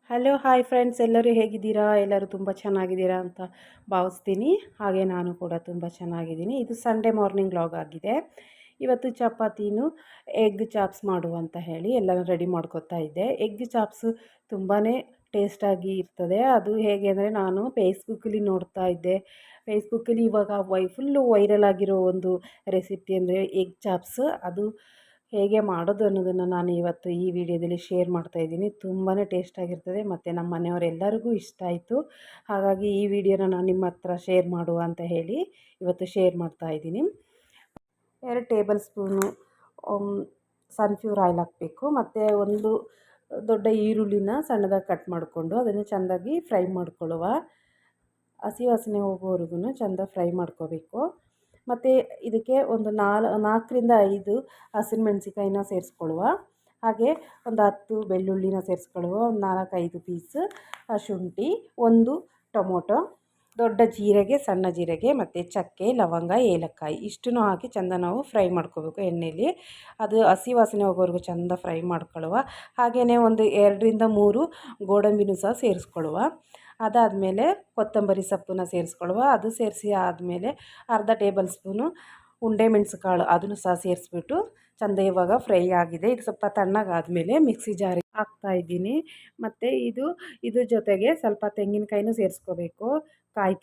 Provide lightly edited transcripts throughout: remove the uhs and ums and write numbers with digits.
Hello hi friends, ಎಲ್ಲರೂ ಹೇಗಿದ್ದೀರಾ? ಎಲ್ಲರೂ ತುಂಬ ಚೆನ್ನಾಗಿದ್ದೀರಾ ಅಂತ ಭಾವಿಸ್ತೀನಿ. ಹಾಗೆ ನಾನು ಕೂಡ ತುಂಬ ಚೆನ್ನಾಗಿದ್ದೀನಿ. ಇದು ಸಂಡೇ ಮಾರ್ನಿಂಗ್ ವ್ಲಾಗ್ ಆಗಿದೆ. ಇವತ್ತು ಚಪಾತಿನೂ ಎಗ್ ಚಾಪ್ಸ್ ಮಾಡುವ ಅಂತ ಹೇಳಿ ಎಲ್ಲನೂ ರೆಡಿ ಮಾಡ್ಕೊತಾ ಇದ್ದೆ. ಎಗ್ ಚಾಪ್ಸು ತುಂಬಾ ಟೇಸ್ಟಾಗಿ ಇರ್ತದೆ. ಅದು ಹೇಗೆ ಅಂದರೆ, ನಾನು ಫೇಸ್ಬುಕ್ಕಲ್ಲಿ ನೋಡ್ತಾ ಇದ್ದೆ. ಫೇಸ್ಬುಕ್ಕಲ್ಲಿ ಇವಾಗ ಫುಲ್ಲು ವೈರಲ್ ಆಗಿರೋ ಒಂದು ರೆಸಿಪಿ ಅಂದರೆ ಎಗ್ ಚಾಪ್ಸ್. ಅದು ಹೇಗೆ ಮಾಡೋದು ಅನ್ನೋದನ್ನು ನಾನು ಇವತ್ತು ಈ ವಿಡಿಯೋದಲ್ಲಿ ಶೇರ್ ಮಾಡ್ತಾಯಿದ್ದೀನಿ. ತುಂಬಾ ಟೇಸ್ಟಾಗಿರ್ತದೆ ಮತ್ತು ನಮ್ಮ ಮನೆಯವರೆಲ್ಲರಿಗೂ ಇಷ್ಟ ಆಯಿತು. ಹಾಗಾಗಿ ಈ ವಿಡಿಯೋನ ನಾನು ನಿಮ್ಮ ಹತ್ರ ಶೇರ್ ಮಾಡುವ ಅಂತ ಹೇಳಿ ಇವತ್ತು ಶೇರ್ ಮಾಡ್ತಾಯಿದ್ದೀನಿ. 2 ಟೇಬಲ್ ಸ್ಪೂನು ಸನ್ಫ್ಯೂರ್ ಆಯಿಲ್ ಹಾಕಬೇಕು. ಮತ್ತು ಒಂದು ದೊಡ್ಡ ಈರುಳ್ಳಿನ ಸಣ್ಣದಾಗಿ ಕಟ್ ಮಾಡಿಕೊಂಡು ಅದನ್ನು ಚೆಂದಾಗಿ ಫ್ರೈ ಮಾಡ್ಕೊಳ್ಳುವ. ಹಸಿ ವಾಸನೆ ಹೋಗೋವರೆಗೂ ಚೆಂದ ಫ್ರೈ ಮಾಡ್ಕೋಬೇಕು. ಮತ್ತು ಇದಕ್ಕೆ ಒಂದು 4ರಿಂದ 5 ಹಸಿರುಮೆಣ್ಸಿಕಾಯಿನ ಸೇರಿಸ್ಕೊಳ್ಳುವ. ಹಾಗೆ ಒಂದು 10 ಬೆಳ್ಳುಳ್ಳಿನ ಸೇರಿಸ್ಕೊಳ್ಳುವ. ಒಂದು 4-5 ಪೀಸ್ ಶುಂಠಿ, ಒಂದು ಟೊಮೊಟೊ, ದೊಡ್ಡ ಜೀರಿಗೆ, ಸಣ್ಣ ಜೀರಿಗೆ ಮತ್ತು ಚಕ್ಕೆ, ಲವಂಗ, ಏಲಕ್ಕಾಯಿ ಇಷ್ಟನ್ನು ಹಾಕಿ ಚೆಂದ ನಾವು ಫ್ರೈ ಮಾಡ್ಕೋಬೇಕು ಎಣ್ಣೆಯಲ್ಲಿ. ಅದು ಹಸಿ ವಾಸನೆ ಹೋಗೋವರೆಗೂ ಚೆಂದ ಫ್ರೈ ಮಾಡ್ಕೊಳ್ಳುವ. ಹಾಗೆಯೇ ಒಂದು 2ರಿಂದ 3 ಗೋಡಂಬಿನೂ ಸಹ ಸೇರಿಸ್ಕೊಳ್ಳುವ. ಅದಾದಮೇಲೆ ಕೊತ್ತಂಬರಿ ಸೊಪ್ಪನ್ನ ಸೇರಿಸ್ಕೊಳ್ಳುವ. ಅದು ಸೇರಿಸಿ ಆದಮೇಲೆ ಅರ್ಧ ಟೇಬಲ್ ಸ್ಪೂನು ಉಂಡೆ ಮೆಣಸು ಕಾಳು ಅದನ್ನು ಸಹ ಸೇರಿಸ್ಬಿಟ್ಟು ಚೆಂದ ಇವಾಗ ಫ್ರೈ ಆಗಿದೆ. ಇದು ಸ್ವಲ್ಪ ತಣ್ಣಗಾದಮೇಲೆ ಮಿಕ್ಸಿ ಜಾರಿಗೆ ಹಾಕ್ತಾಯಿದ್ದೀನಿ. ಮತ್ತು ಇದ್ರ ಜೊತೆಗೆ ಸ್ವಲ್ಪ ತೆಂಗಿನಕಾಯಿನೂ ಸೇರಿಸ್ಕೋಬೇಕು. ಕಾಯಿ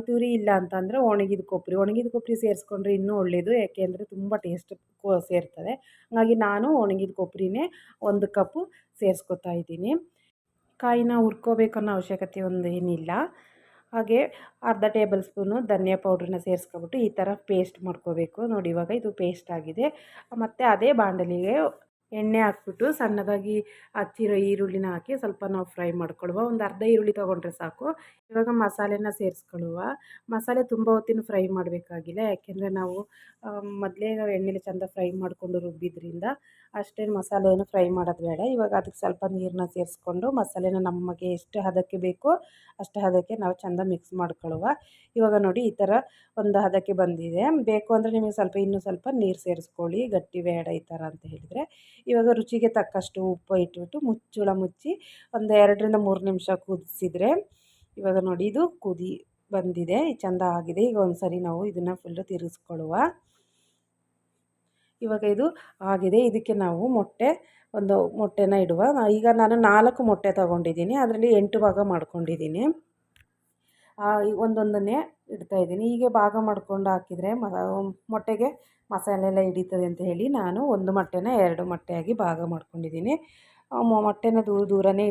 ತುರಿ ಇಲ್ಲ ಅಂತಂದರೆ ಒಣಗಿದ ಕೊಬ್ಬರಿ ಸೇರಿಸ್ಕೊಂಡ್ರೆ ಇನ್ನೂ ಒಳ್ಳೆಯದು. ಯಾಕೆಂದರೆ ತುಂಬ ಟೇಸ್ಟ್ ಸೇರ್ತದೆ. ಹಾಗಾಗಿ ನಾನು ಒಣಗಿದ ಕೊಬ್ಬರಿನೇ 1 ಕಪ್ಪು ಸೇರಿಸ್ಕೊತಾ ಇದ್ದೀನಿ. ಕಾಯಿನ ಹುರ್ಕೋಬೇಕನ್ನೋ ಅವಶ್ಯಕತೆ ಏನಿಲ್ಲ. ಹಾಗೆ ಅರ್ಧ ಟೇಬಲ್ ಸ್ಪೂನು ಧನಿಯಾ ಪೌಡ್ರನ್ನ ಸೇರಿಸ್ಕೊಬಿಟ್ಟು ಈ ಥರ ಪೇಸ್ಟ್ ಮಾಡ್ಕೋಬೇಕು. ನೋಡಿ, ಇವಾಗ ಇದು ಪೇಸ್ಟ್ ಆಗಿದೆ. ಮತ್ತು ಅದೇ ಬಾಣಲಿಗೆ ಎಣ್ಣೆ ಹಾಕ್ಬಿಟ್ಟು ಸಣ್ಣದಾಗಿ ಹಚ್ಚಿರೋ ಈರುಳ್ಳಿನ ಹಾಕಿ ಸ್ವಲ್ಪ ನಾವು ಫ್ರೈ ಮಾಡ್ಕೊಳ್ಳುವ. ಒಂದು ಅರ್ಧ ಈರುಳ್ಳಿ ತೊಗೊಂಡ್ರೆ ಸಾಕು. ಇವಾಗ ಮಸಾಲೆನ ಸೇರಿಸ್ಕೊಳ್ಳುವ. ಮಸಾಲೆ ತುಂಬ ಹೊತ್ತಿನ ಫ್ರೈ ಮಾಡಬೇಕಾಗಿಲ್ಲ. ಯಾಕೆಂದರೆ ನಾವು ಮೊದಲೇ ಎಣ್ಣೆಲಿ ಚೆಂದ ಫ್ರೈ ಮಾಡಿಕೊಂಡು ರುಬ್ಬಿದ್ರಿಂದ ಅಷ್ಟೇನು ಮಸಾಲೆಯನ್ನು ಫ್ರೈ ಮಾಡೋದು ಬೇಡ. ಇವಾಗ ಅದಕ್ಕೆ ಸ್ವಲ್ಪ ನೀರನ್ನ ಸೇರಿಸ್ಕೊಂಡು ಮಸಾಲೆನ ನಮಗೆ ಎಷ್ಟು ಹದಕ್ಕೆ ಬೇಕೋ ಅಷ್ಟು ಹದಕ್ಕೆ ನಾವು ಚೆಂದ ಮಿಕ್ಸ್ ಮಾಡ್ಕೊಳ್ಳುವ. ಇವಾಗ ನೋಡಿ, ಈ ಥರ ಒಂದು ಹದಕ್ಕೆ ಬಂದಿದೆ. ಬೇಕು ಅಂದರೆ ನಿಮಗೆ ಇನ್ನೂ ಸ್ವಲ್ಪ ನೀರು ಸೇರಿಸ್ಕೊಳ್ಳಿ, ಗಟ್ಟಿ ಬೇಡ ಈ ಥರ ಅಂತ ಹೇಳಿದರೆ. ಇವಾಗ ರುಚಿಗೆ ತಕ್ಕಷ್ಟು ಉಪ್ಪು ಇಟ್ಬಿಟ್ಟು ಮುಚ್ಚಳ ಮುಚ್ಚಿ ಒಂದು 2ರಿಂದ 3 ನಿಮಿಷ ಕುದಿಸಿದರೆ ಇವಾಗ ನೋಡಿ, ಇದು ಕುದಿ ಬಂದಿದೆ, ಚೆಂದ ಆಗಿದೆ. ಈಗ ಒಂದು ಸರಿ ನಾವು ಇದನ್ನು ಫುಲ್ಲು ತಿರುಗಿಸ್ಕೊಳ್ಳುವ. ಇವಾಗ ಇದು ಆಗಿದೆ. ಇದಕ್ಕೆ ನಾವು ಒಂದು ಮೊಟ್ಟೆನ ಇಡುವ. ಈಗ ನಾನು 4 ಮೊಟ್ಟೆ ತೊಗೊಂಡಿದ್ದೀನಿ. ಅದರಲ್ಲಿ 8 ಭಾಗ ಮಾಡ್ಕೊಂಡಿದ್ದೀನಿ. ಒಂದೊಂದನ್ನೇ ಇಡ್ತಾಯಿದ್ದೀನಿ. ಹೀಗೆ ಭಾಗ ಮಾಡ್ಕೊಂಡು ಹಾಕಿದರೆ ಮೊಟ್ಟೆಗೆ ಮಸಾಲೆ ಎಲ್ಲ ಹಿಡಿತದೆ ಅಂತ ಹೇಳಿ ನಾನು 1 ಮೊಟ್ಟೆನ 2 ಮೊಟ್ಟೆಯಾಗಿ ಭಾಗ ಮಾಡ್ಕೊಂಡಿದ್ದೀನಿ. ಮೊಟ್ಟೆನ ದೂರನೇ